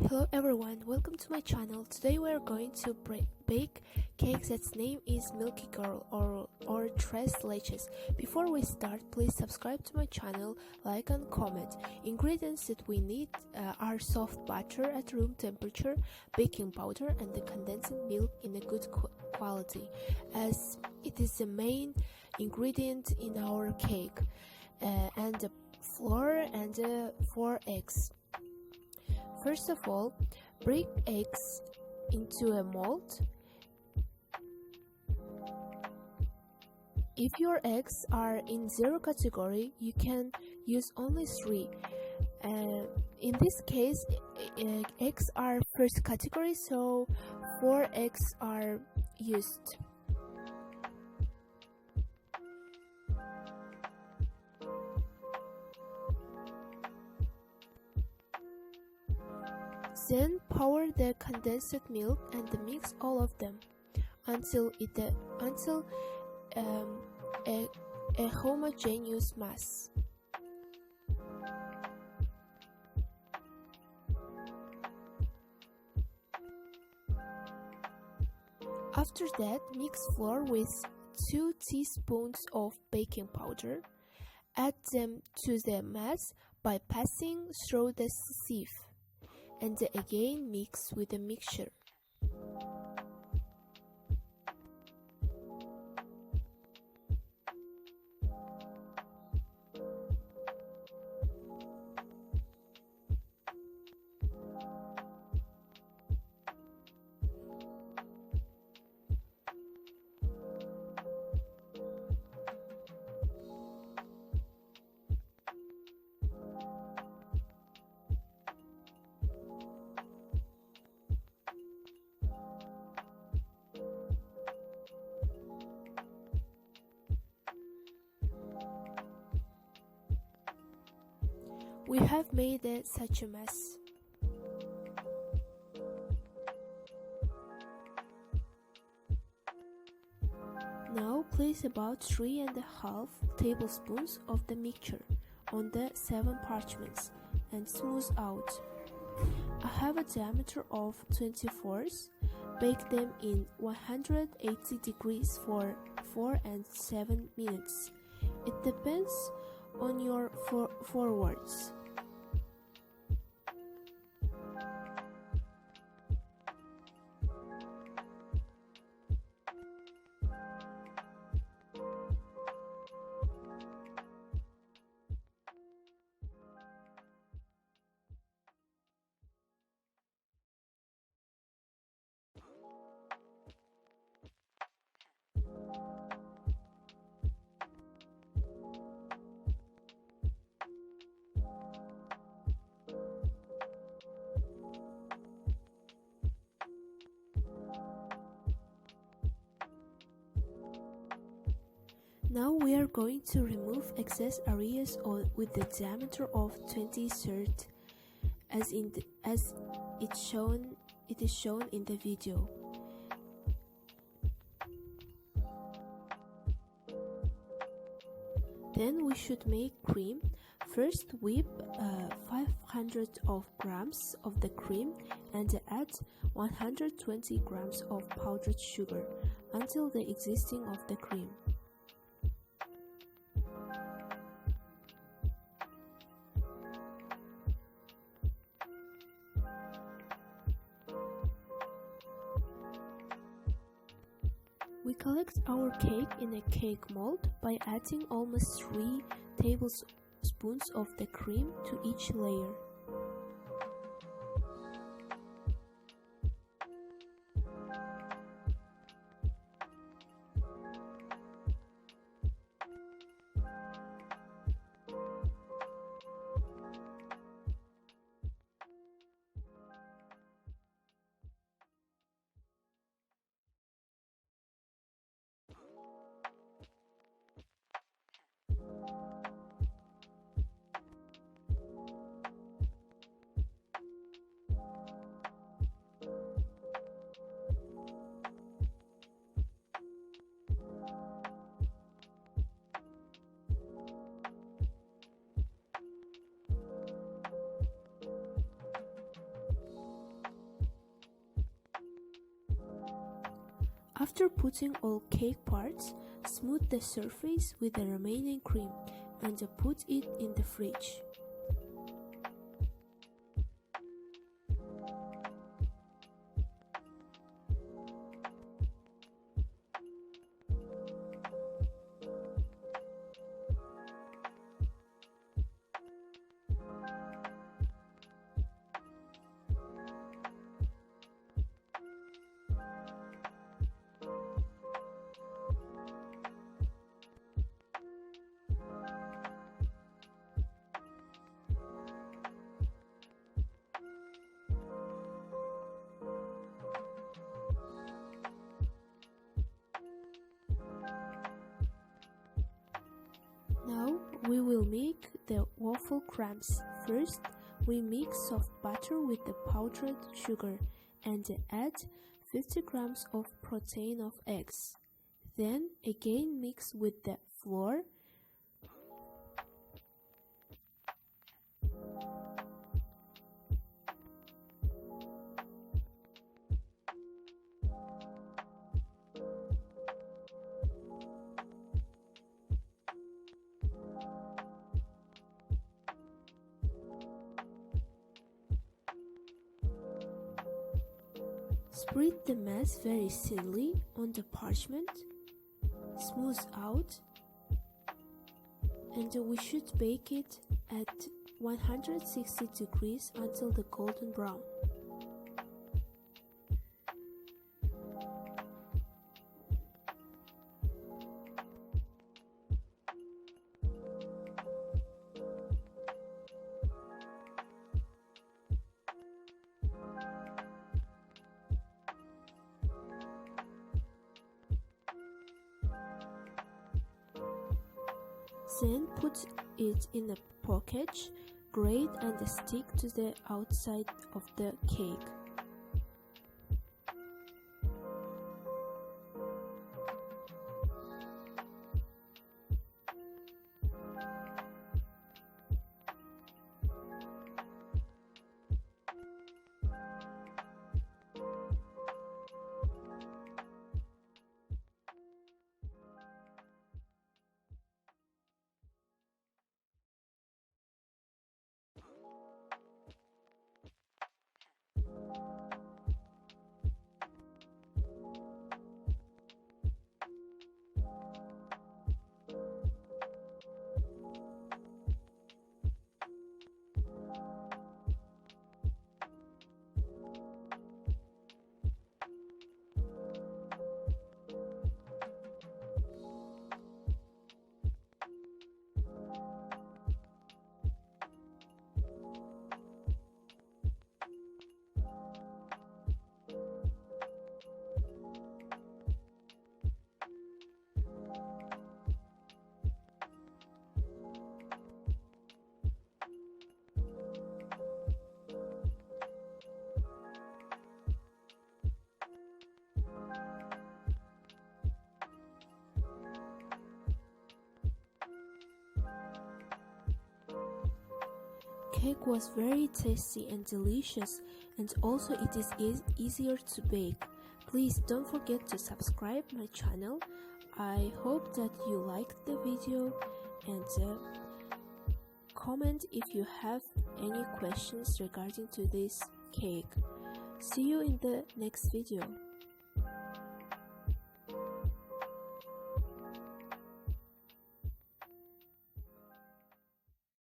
Hello everyone, welcome to my channel. Today we are going to bake cake that's name is Milky Girl or Tres Leches. Before we start, please subscribe to my channel, like and comment. Ingredients that we need are soft butter at room temperature, baking powder and the condensed milk in a good quality, as it is the main ingredient in our cake, and the flour and 4 eggs. First of all, break eggs into a mold. If your eggs are in 0 category, you can use only 3. In this case, eggs are first category, so 4 eggs are used. Then pour the condensed milk and mix all of them until a homogeneous mass. After that, mix flour with 2 teaspoons of baking powder. Add them to the mass by passing through the sieve, and again mix with the mixture. We have made such a mess. Now place about 3½ tablespoons of the mixture on the 7 parchments and smooth out. I have a diameter of 24s. Bake them in 180 degrees for 4 and 7 minutes. It depends on your forwards. Now we are going to remove excess areas with the diameter of 23rd as it is shown in the video. Then we should make cream. First whip 500 grams of the cream and add 120 grams of powdered sugar until the existing of the cream. We collect our cake in a cake mold by adding almost 3 tablespoons of the cream to each layer. After putting all cake parts, smooth the surface with the remaining cream and put it in the fridge. Now we will make the waffle crumbs. First, we mix soft butter with the powdered sugar and add 50 grams of protein of eggs. Then again mix with the flour, spread the mass very thinly on the parchment, smooth out, and we should bake it at 160 degrees until the golden brown. Then put it in a package, grate and stick to the outside of the cake. Cake was very tasty and delicious, and also it is easier to bake. Please don't forget to subscribe my channel. I hope that you liked the video, and comment if you have any questions regarding to this cake. See you in the next video.